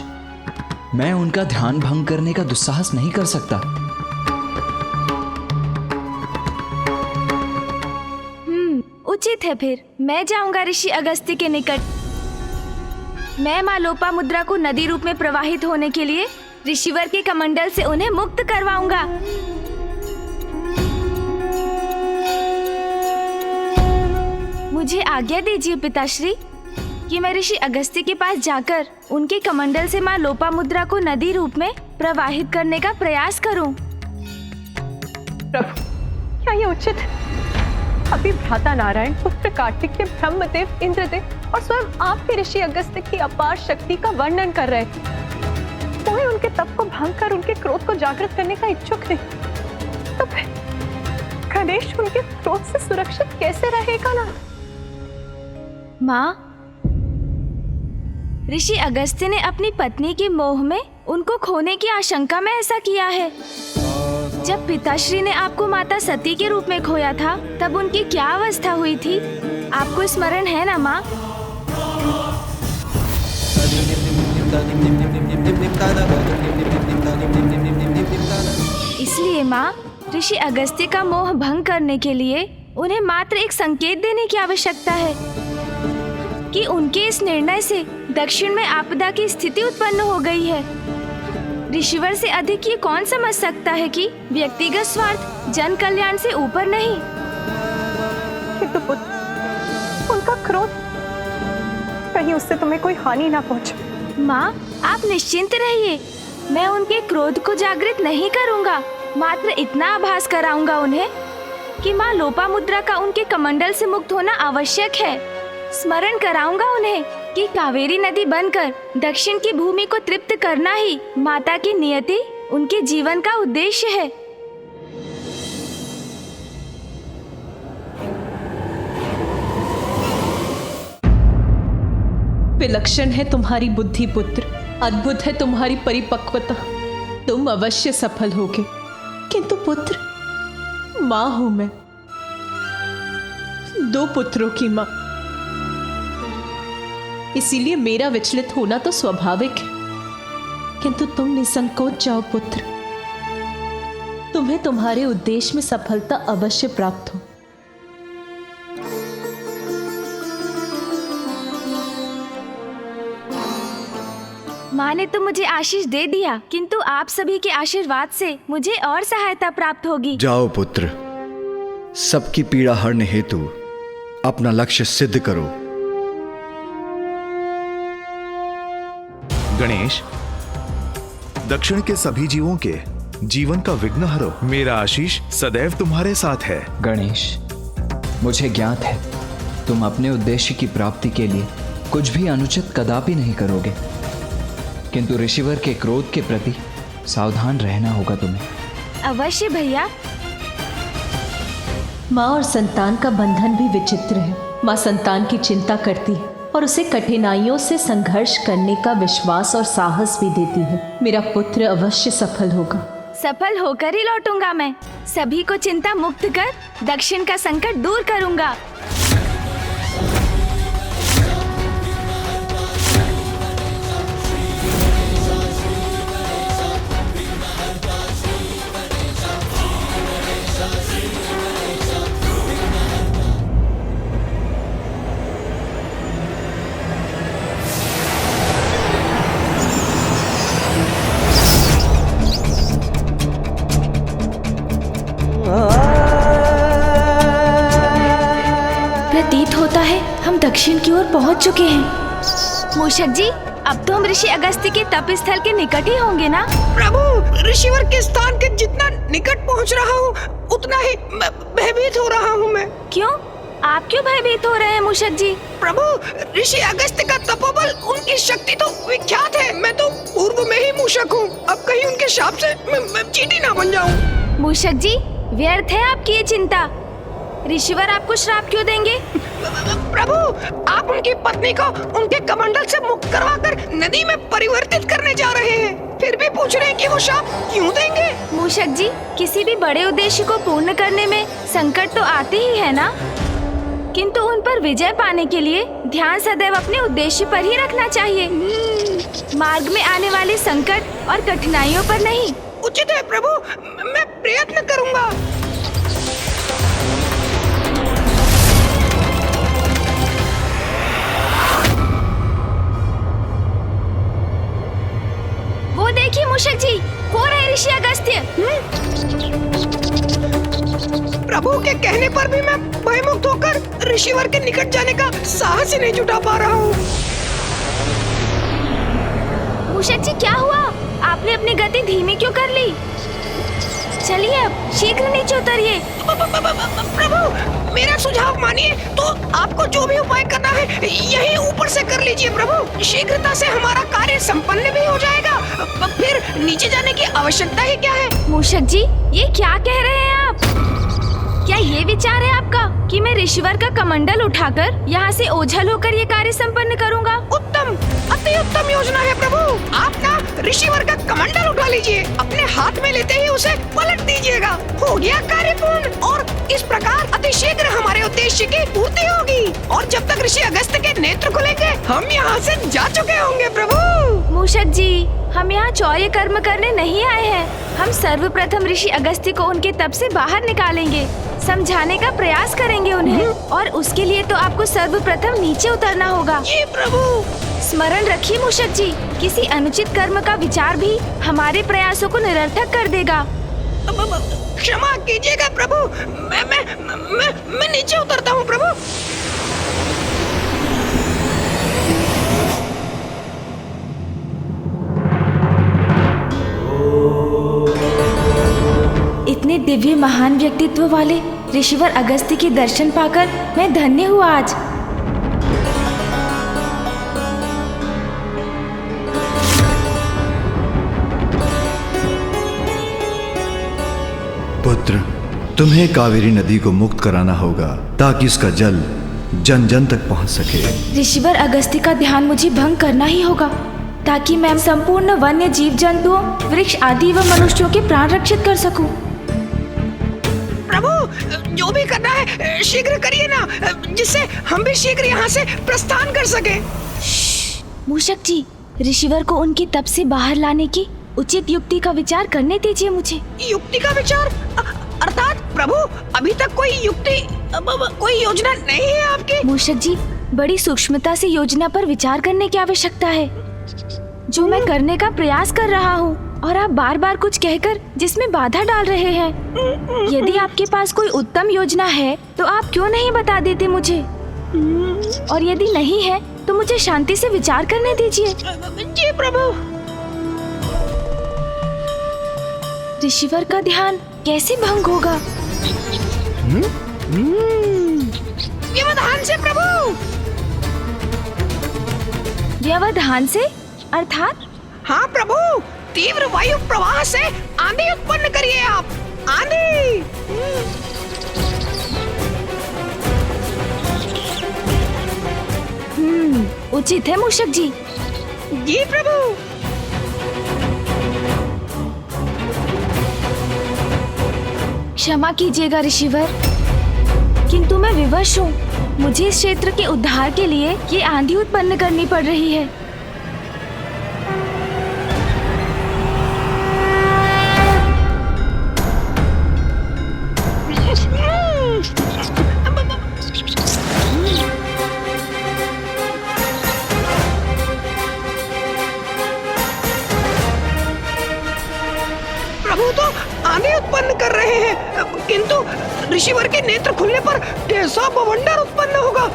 मैं उनका ध्यान भंग करने का दुस्साहस नहीं कर सकता। उचित है, फिर मैं जाऊंगा ऋषि अगस्त्य के निकट। मैं माँ लोपामुद्रा को नदी रूप में प्रवाहित होने के लिए ऋषिवर के कमंडल से उन्हें मुक्त करवाऊंगा। मुझे आज्ञा दीजिए पिताश्री कि मैं ऋषि अगस्त्य के पास जाकर उनके कमंडल से माँ लोपामुद्रा को नदी रूप में प्रवाहित करने का प्रयास करूं। प्रभु, क्या ये उचित है? अभी भ्राता नारायण, पुत्र कार्तिकेय, ब्रह्मदेव, इंद्रदेव और स्वयं आपके ऋषि अगस्त्य की अपार शक्ति का वर्णन कर रहे थे। कोई उनके तप को भंग कर उनके क्रोध को जागृत करने का इच्छुक नहीं, तो फिर गणेश उनके क्रोध से सुरक्षित कैसे रहेगा ना? माँ, ऋषि अगस्त्य ने अपनी पत्नी के मोह में उनको खोने की आशंका में ऐसा किया है। जब पिताश्री ने आपको माता सती के रूप में खोया था, तब उनकी क्या अवस्था हुई थी, आपको स्मरण है ना माँ? इसलिए माँ, ऋषि अगस्त्य का मोह भंग करने के लिए उन्हें मात्र एक संकेत देने की आवश्यकता है कि उनके इस निर्णय से दक्षिण में आपदा की स्थिति उत्पन्न हो गई है। ऋषिवर से अधिक ये कौन समझ सकता है कि व्यक्तिगत स्वार्थ जन कल्याण से ऊपर नहीं। किंतु पुत्र, उनका क्रोध, कहीं उससे तुम्हें कोई हानि ना पहुंचे। माँ, आप निश्चिंत रहिए, मैं उनके क्रोध को जागृत नहीं करूँगा। मात्र इतना आभास कराऊंगा उन्हें कि माँ लोपामुद्रा का उनके कमंडल से मुक्त होना आवश्यक है। स्मरण कराऊंगा उन्हें कि कावेरी नदी बनकर दक्षिण की भूमि को तृप्त करना ही माता की नियति, उनके जीवन का उद्देश्य है। विलक्षण है तुम्हारी बुद्धि पुत्र, अद्भुत है तुम्हारी परिपक्वता। तुम अवश्य सफल होगे। किंतु पुत्र, माँ हूं मैं, 2 पुत्रों की माँ, इसीलिए मेरा विचलित होना तो स्वाभाविक है। किंतु तुम निसंकोच जाओ पुत्र, तुम्हें तुम्हारे उद्देश्य में सफलता अवश्य प्राप्त हो। माँ ने तो मुझे आशीष दे दिया, किंतु आप सभी के आशीर्वाद से मुझे और सहायता प्राप्त होगी। जाओ पुत्र, सबकी पीड़ा हरने हेतु अपना लक्ष्य सिद्ध करो। गणेश, दक्षिण के सभी जीवों के जीवन का विघ्न हरो। मेरा आशीष सदैव तुम्हारे साथ है। गणेश, मुझे ज्ञात है तुम अपने उद्देश्य की प्राप्ति के लिए कुछ भी अनुचित कदापि नहीं करोगे, किंतु ऋषिवर के क्रोध के प्रति सावधान रहना होगा तुम्हें। अवश्य भैया। माँ और संतान का बंधन भी विचित्र है। माँ संतान की चिंता करती है और उसे कठिनाइयों से संघर्ष करने का विश्वास और साहस भी देती है। मेरा पुत्र अवश्य सफल होगा। सफल होकर ही लौटूंगा मैं। सभी को चिंता मुक्त कर दक्षिण का संकट दूर करूंगा। प्रतीत होता है हम दक्षिण की ओर पहुंच चुके हैं। मूषक जी, अब तो हम ऋषि अगस्त्य के तप स्थल के निकट ही होंगे ना? प्रभु, ऋषिवर के स्थान के जितना निकट पहुंच रहा हूँ उतना ही भयभीत हो रहा हूँ मैं। क्यों? आप क्यों भयभीत हो रहे हैं मूषक जी? प्रभु, ऋषि अगस्त्य का तपोबल, उनकी शक्ति तो विख्यात है। मैं तो पूर्व में ही मूषक हूँ, अब कहीं उनके शाप से मैं चींटी ना बन जाऊँ। मूषक जी, व्यर्थ है आपकी ये चिंता। ऋषिवर आपको श्राप क्यों देंगे? प्रभु, आप उनकी पत्नी को उनके कमंडल से मुक्त करवाकर नदी में परिवर्तित करने जा रहे हैं, फिर भी पूछ रहे हैं कि वो श्राप क्यों देंगे? मूषक जी, किसी भी बड़े उद्देश्य को पूर्ण करने में संकट तो आते ही है ना, किंतु उन पर विजय पाने के लिए ध्यान सदैव अपने उद्देश्य पर ही रखना चाहिए, मार्ग में आने वाले संकट और कठिनाइयों पर नहीं। उचित है प्रभु, मैं प्रयत्न करूंगा। वो देखिए मूषक जी, वो रहे ऋषि अगस्त्य। प्रभु के कहने पर भी मैं भयमुक्त होकर ऋषिवर के निकट जाने का साहस ही नहीं जुटा पा रहा हूँ। मूषक जी, क्या हुआ? आपने अपनी गति धीमी क्यों कर ली? चलिए अब शीघ्र नीचे उतरिए। प्रभु, मेरा सुझाव मानिए तो आपको जो भी उपाय करना है यही ऊपर से कर लीजिए प्रभु। शीघ्रता से हमारा कार्य संपन्न भी हो जाएगा, फिर नीचे जाने की आवश्यकता ही क्या है? मूषक जी, ये क्या कह रहे हैं आप? क्या ये विचार है आपका कि मैं ऋषिवर का कमंडल उठाकर यहाँ से ओझल होकर ये कार्य संपन्न करूँगा? उत्तम, अति उत्तम योजना है प्रभु। आप ना ऋषिवर का कमंडल उठा लीजिए, अपने हाथ में लेते ही उसे पलट दीजिएगा। हो गया कार्य पूर्ण, और इस प्रकार अतिशीघ्र हमारे उद्देश्य की पूर्ति होगी। और जब तक ऋषि अगस्त्य के नेत्र खुलेंगे हम यहाँ से जा चुके होंगे प्रभु। मूषक जी, हम यहाँ चौर्य कर्म करने नहीं आए हैं। हम सर्वप्रथम ऋषि अगस्त्य को उनके तप से बाहर निकालेंगे, समझाने का प्रयास करेंगे उन्हें, और उसके लिए तो आपको सर्वप्रथम नीचे उतरना होगा। जी प्रभु। स्मरण रखिए मूषक जी, किसी अनुचित कर्म का विचार भी हमारे प्रयासों को निरर्थक कर देगा। क्षमा कीजिएगा प्रभु, मैं नीचे उतरता हूँ प्रभु। इतने दिव्य महान व्यक्तित्व वाले ऋषिवर अगस्त्य के दर्शन पाकर मैं धन्य हुआ आज। पुत्र, तुम्हें कावेरी नदी को मुक्त कराना होगा ताकि इसका जल जन जन तक पहुंच सके। ऋषिवर अगस्त्य का ध्यान मुझे भंग करना ही होगा ताकि मैं संपूर्ण वन्य जीव जंतुओं, वृक्ष आदि व मनुष्यों के प्राण रक्षित कर सकूं। प्रभु, जो भी करना है शीघ्र करिए ना, जिससे हम भी शीघ्र यहाँ से प्रस्थान कर सके। मूषक जी, ऋषिवर को उनके तप से बाहर लाने की उचित युक्ति का विचार करने दीजिए मुझे। युक्ति का विचार? अर्थात प्रभु, अभी तक कोई युक्ति, कोई योजना नहीं है आपकी? मूषक जी, बड़ी सूक्ष्मता से योजना पर विचार करने की आवश्यकता है, जो मैं करने का प्रयास कर रहा हूँ, और आप बार बार कुछ कहकर जिसमें बाधा डाल रहे हैं। यदि आपके पास कोई उत्तम योजना है तो आप क्यों नहीं बता देते मुझे, और यदि नहीं है तो मुझे शांति से विचार करने दीजिए। जी प्रभु। ऋषिवर का ध्यान कैसे भंग होगा? व्यवधान से प्रभु। व्यवधान से अर्थात? हाँ प्रभु, तीव्र वायु प्रवाह से आंधी उत्पन्न करिए आप। आंधी। उचित है मूषक जी। जी प्रभु। क्षमा कीजिएगा ऋषिवर, किंतु मैं विवश हूँ। मुझे इस क्षेत्र के उद्धार के लिए ये आंधी उत्पन्न करनी पड़ रही है। प्रभु तो आंधी उत्पन्न कर रहे हैं, किंतु ऋषिवर के नेत्र खुलने पर कैसा बवंडर उत्पन्न होगा,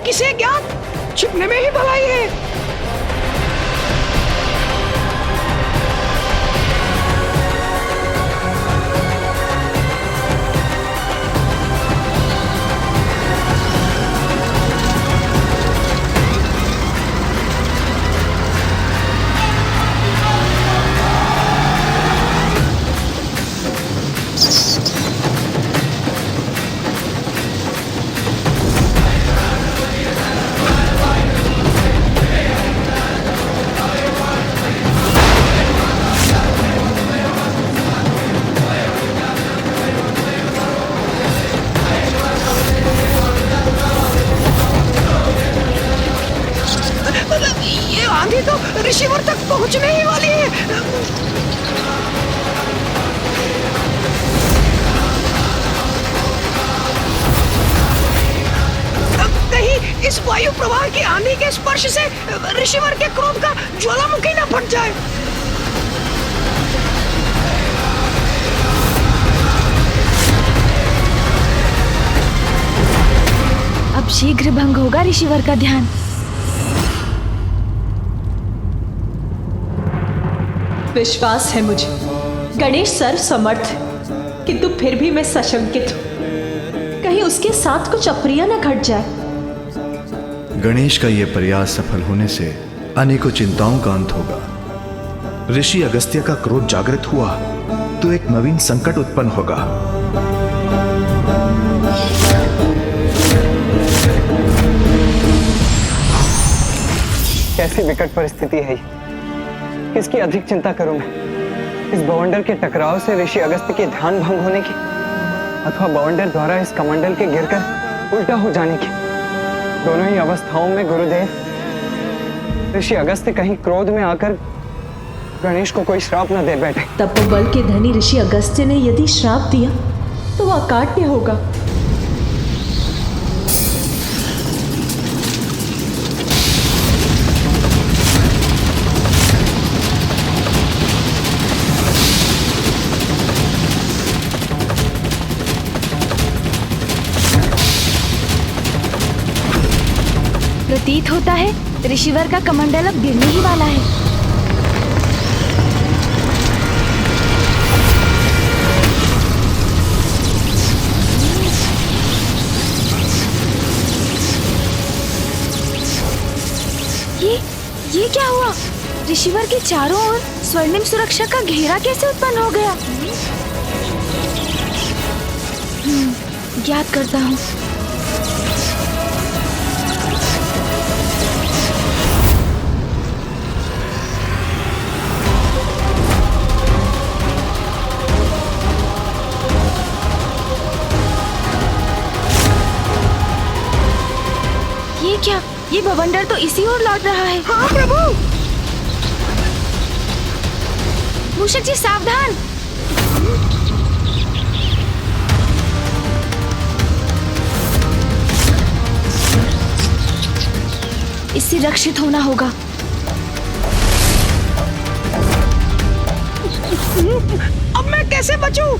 किसे ज्ञात। छिपने में ही भलाई है। ये आंधी तो ऋषिवर तक पहुंचने ही वाली है। कहीं इस वायु प्रवाह की आंधी के स्पर्श से ऋषिवर के क्रोध का ज्वालामुखी न फट जाए। अब शीघ्र भंग होगा ऋषिवर का ध्यान। विश्वास है मुझे, गणेश सर्व समर्थ है, किंतु फिर भी मैं सशंकित हूँ। कहीं उसके साथ कुछ अप्रिय न घट जाए। गणेश का यह प्रयास सफल होने से अनेकों चिंताओं का अंत होगा। ऋषि अगस्त्य का क्रोध जागृत हुआ तो एक नवीन संकट उत्पन्न होगा। कैसी विकट परिस्थिति है ये? किसकी अधिक चिंता करूं मैं? इस बवंडर के टकराव से ऋषि अगस्त्य के ध्यान भंग होने की, अथवा बवंडर द्वारा इस कमंडल के गिरकर उल्टा हो जाने की। दोनों ही अवस्थाओं में गुरुदेव, ऋषि अगस्त्य कहीं क्रोध में आकर गणेश को कोई श्राप न दे बैठे। तपोबल के धनी ऋषि अगस्त्य ने यदि श्राप दिया तो वह अकाट्य होगा। प्रतीत होता है ऋषिवर का कमंडल अब गिरने ही वाला है। ये क्या हुआ? ऋषिवर के चारों ओर स्वर्णिम सुरक्षा का घेरा कैसे उत्पन्न हो गया? ज्ञात करता हूँ। ये क्या? ये बवंडर तो इसी ओर लौट रहा है। हाँ प्रभु। मूषक जी सावधान। इससे रक्षित होना होगा। अब मैं कैसे बचूं?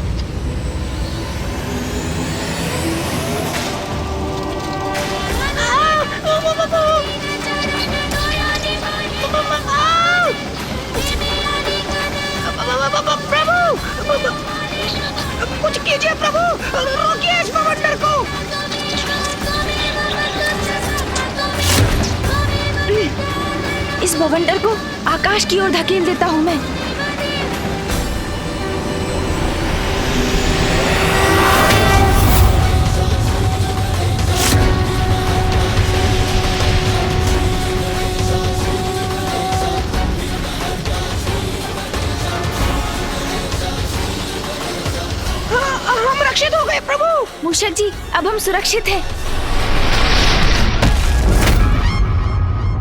प्रभु, कुछ कीजिए प्रभु, रोकिए इस बवंडर को। इस बवंडर को आकाश की ओर धकेल देता हूँ मैं। हम रक्षित हो गए प्रभु। मूषक जी अब हम सुरक्षित हैं।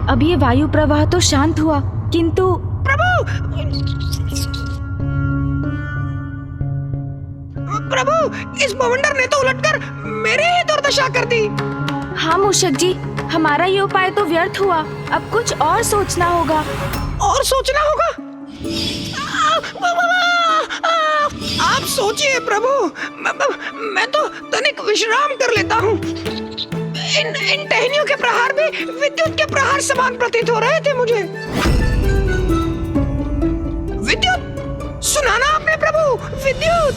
अब ये वायु प्रवाह तो शांत हुआ, किंतु प्रभु इस बवंडर ने तो उलटकर मेरी ही दुर्दशा कर दी। हाँ मूषक जी, हमारा ये उपाय तो व्यर्थ हुआ। अब कुछ और सोचना होगा। और सोचना होगा? आप सोचिए प्रभु, मैं तो तनिक विश्राम कर लेता हूँ। इन टहनियों के प्रहार भी विद्युत के प्रहार समान प्रतीत हो रहे थे मुझे। विद्युत सुना ना आपने प्रभु? विद्युत।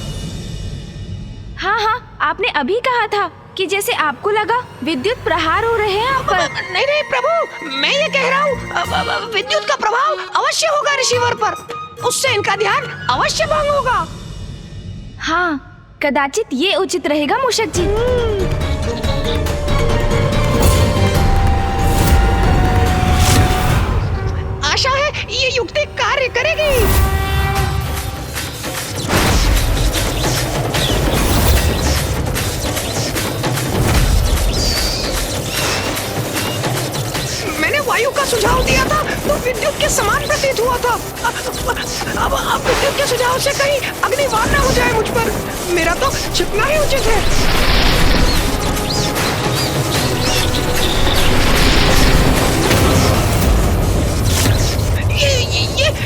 हाँ हाँ, आपने अभी कहा था कि जैसे आपको लगा विद्युत प्रहार हो रहे हैं आप पर। नहीं प्रभु, मैं ये कह रहा हूँ विद्युत का प्रभाव अवश्य होगा ऋषिवर पर। उससे इनका ध्यान अवश्य भंग होगा। हाँ, कदाचित ये उचित रहेगा मूषक जी। आशा है ये युक्ति कार्य करेगी। मैंने वायु का सुझाव दिया था तो विद्युत के समान प्रतीत हुआ था। अब विद्युत के सुझाव से कहीं अग्निवार न हो जाए मुझ पर। मेरा तो छिपना ही उचित है।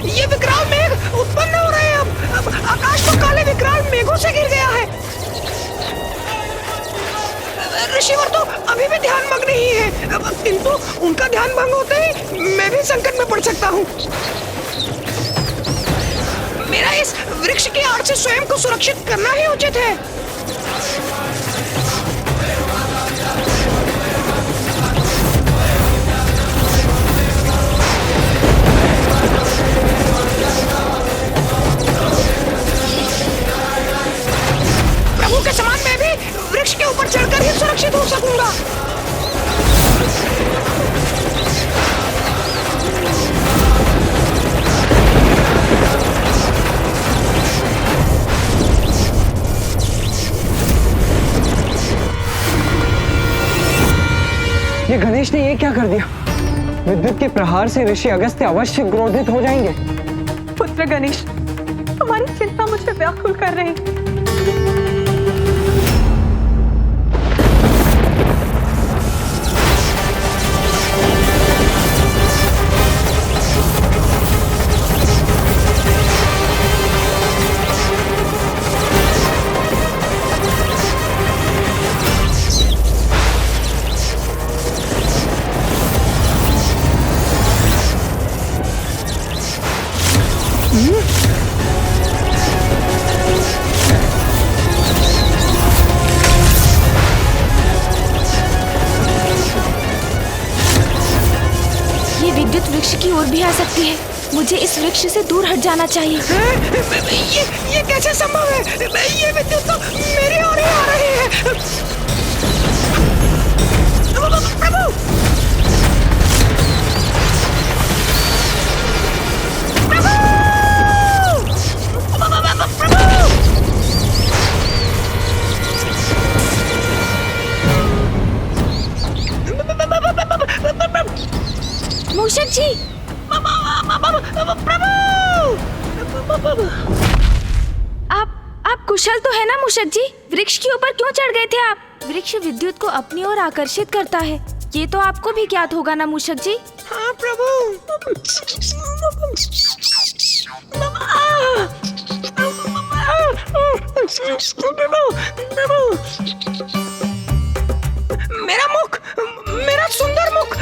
ये विकराल मेघ उत्पन्न हो रहे हैं। अब आकाश तो काले विकराल मेघों से घिर गया है। ऋषिवर तो अभी भी ध्यान मग्न ही है, किंतु उनका ध्यान भंग होते ही मैं भी संकट में पड़ सकता हूँ। मेरा इस वृक्ष की आड़ से स्वयं को सुरक्षित करना ही उचित है। प्रभु के समान मैं भी वृक्ष के ऊपर चढ़कर ही सुरक्षित हो सकूंगा। ये गणेश ने ये क्या कर दिया? विद्युत के प्रहार से ऋषि अगस्त्य अवश्य क्रोधित हो जाएंगे। पुत्र गणेश, हमारी चिंता मुझे व्याकुल कर रही है। ये विद्युत वृक्ष की ओर भी आ सकती है। मुझे इस वृक्ष से दूर हट जाना चाहिए। ये कैसे संभव है? ये विद्युत तो मेरी ओर ही आ रही है। प्रभु! मूषक जी, आप कुशल तो है ना मूषक जी? वृक्ष के ऊपर क्यों चढ़ गए थे आप? वृक्ष विद्युत को अपनी ओर आकर्षित करता है, ये तो आपको भी ज्ञात होगा ना मूषक जी? हाँ प्रभु। मेरा मुख, मेरा सुंदर मुख,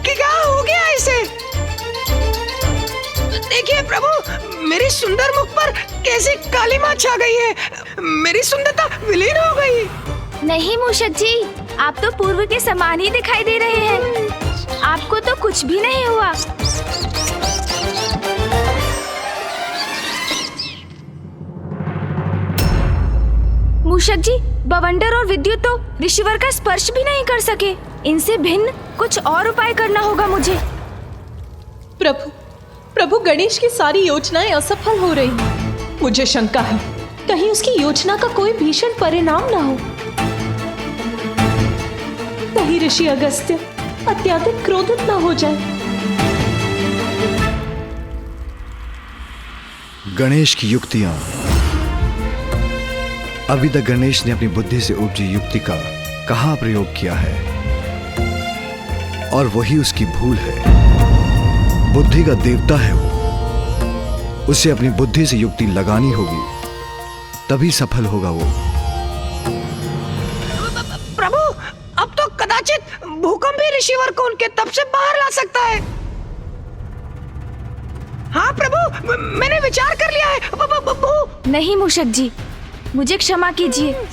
क्या हो गया इसे? देखिए प्रभु, मेरी सुंदर मुख पर कैसी काली माँ छा गई है। मेरी सुंदरता विलीन हो गई। नहीं मूषक जी, आप तो पूर्व के समान ही दिखाई दे रहे हैं। आपको तो कुछ भी नहीं हुआ। मूषक जी, बवंडर और विद्युत तो ऋषिवर का स्पर्श भी नहीं कर सके। इनसे भिन्न कुछ और उपाय करना होगा मुझे। प्रभु गणेश की सारी योजनाएं असफल हो रही हैं। मुझे शंका है, कहीं उसकी योजना का कोई भीषण परिणाम ना हो। कहीं ऋषि अगस्त्य अत्यधिक क्रोधित ना हो जाए। गणेश की युक्तियां। अभी तक गणेश ने अपनी बुद्धि से उपजी युक्ति का कहां प्रयोग किया है, और वही उसकी भूल है। बुद्धि का देवता है वो, उसे अपनी बुद्धि से युक्ति लगानी होगी, तभी सफल होगा वो। प्रभु, अब तो कदाचित भूकंप भी ऋषिवर को उनके तप से बाहर ला सकता है। हाँ प्रभु, मैंने विचार कर लिया है। नहीं मूषक जी, मुझे क्षमा कीजिए।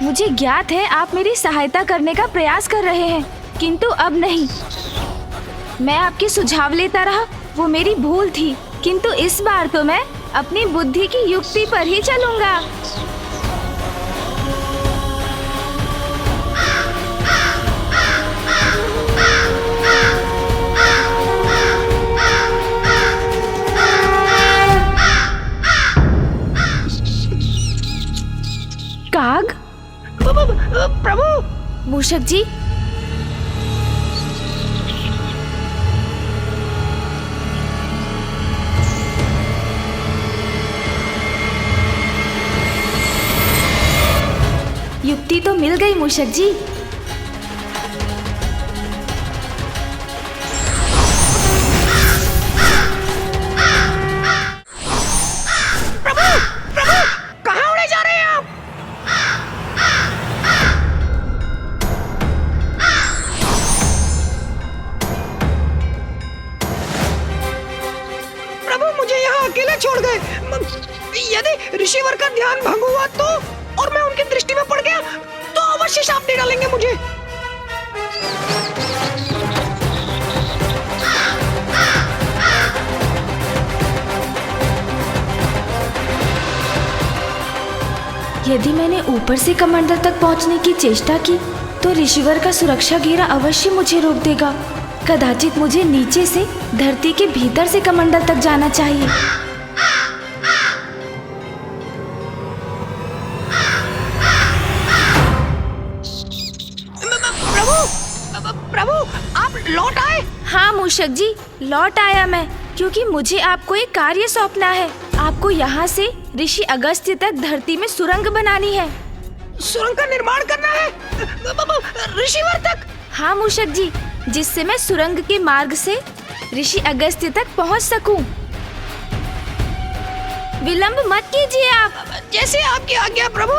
मुझे ज्ञात है आप मेरी सहायता करने का प्रयास कर रहे हैं, किंतु अब नहीं। मैं आपके सुझाव लेता रहा, वो मेरी भूल थी, किंतु इस बार तो मैं अपनी बुद्धि की युक्ति पर ही चलूंगा। काग? प्रभु! मूषक जी, युक्ति तो मिल गई मूषक जी। प्रभु! प्रभु! कहाँ उड़े जा रहे हैं आप? प्रभु, मुझे यहाँ अकेले छोड़ गए। यदि ऋषिवर का ध्यान भंग हुआ तो, और मैं उनकी दृष्टि में पड़ गया तो अवश्य शाप दे डालेंगे मुझे। यदि मैंने ऊपर से कमंडल तक पहुंचने की चेष्टा की तो ऋषिवर का सुरक्षा घेरा अवश्य मुझे रोक देगा। कदाचित मुझे नीचे से धरती के भीतर से कमंडल तक जाना चाहिए। प्रभु, आप लौट आए? हाँ मूषक जी, लौट आया मैं, क्योंकि मुझे आपको एक कार्य सौंपना है। आपको यहाँ से ऋषि अगस्त्य तक धरती में सुरंग बनानी है। सुरंग का निर्माण करना है ऋषिवर तक? हाँ मूषक जी, जिससे मैं सुरंग के मार्ग से ऋषि अगस्त्य तक पहुँच सकूं। विलंब मत कीजिए आप। जैसे आपकी आज्ञा प्रभु।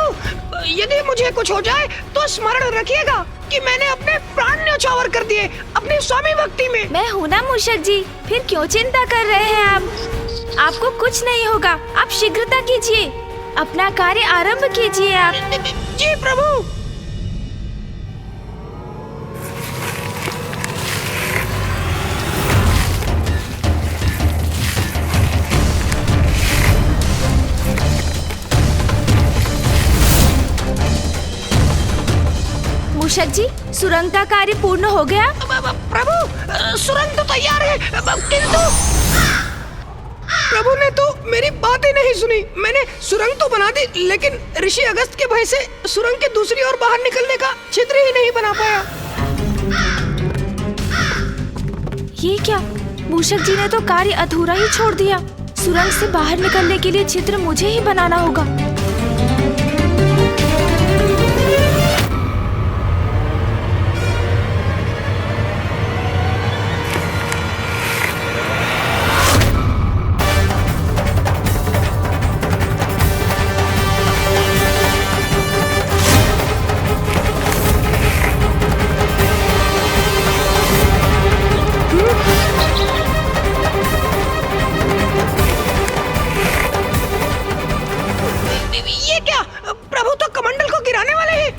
यदि मुझे कुछ हो जाए तो स्मरण रखिएगा कि मैंने अपने प्राण न्यौछावर कर दिए अपनी स्वामी भक्ति में। मैं हूँ ना मूषक जी, फिर क्यों चिंता कर रहे हैं आप? आपको कुछ नहीं होगा, आप शीघ्रता कीजिए, अपना कार्य आरंभ कीजिए आप। जी प्रभु। मूषक जी, सुरंग का कार्य पूर्ण हो गया? प्रभु सुरंग तो तैयार है, किंतु प्रभु ने तो मेरी बात ही नहीं सुनी। मैंने सुरंग तो बना दी, लेकिन ऋषि अगस्त के भय से सुरंग के दूसरी ओर बाहर निकलने का छिद्र ही नहीं बना पाया। ये क्या? मूषक जी ने तो कार्य अधूरा ही छोड़ दिया। सुरंग से बाहर निकलने के लिए छिद्र मुझे ही बनाना होगा। ये क्या? प्रभु तो कमंडल को गिराने वाले हैं।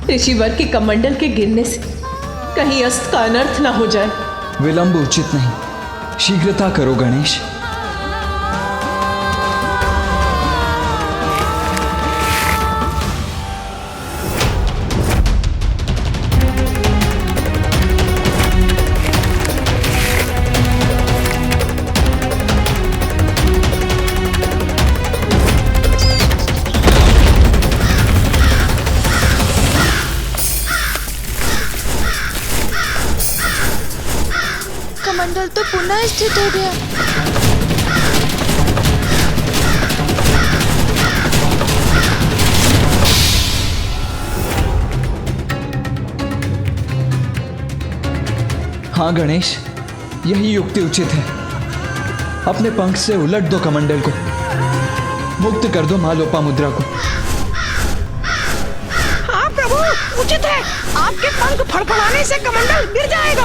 ऋषिवर के कमंडल के गिरने से कहीं अस्त का अनर्थ ना हो जाए। विलंब उचित नहीं, शीघ्रता करो गणेश। कमंडल तो पुनः स्थित हो गया। हाँ गणेश, यही युक्ति उचित है। अपने पंख से उलट दो कमंडल को, मुक्त कर दो माँ लोपामुद्रा को। हाँ प्रभु, उचित है। आपके पंख फड़फड़ाने से कमंडल गिर जाएगा।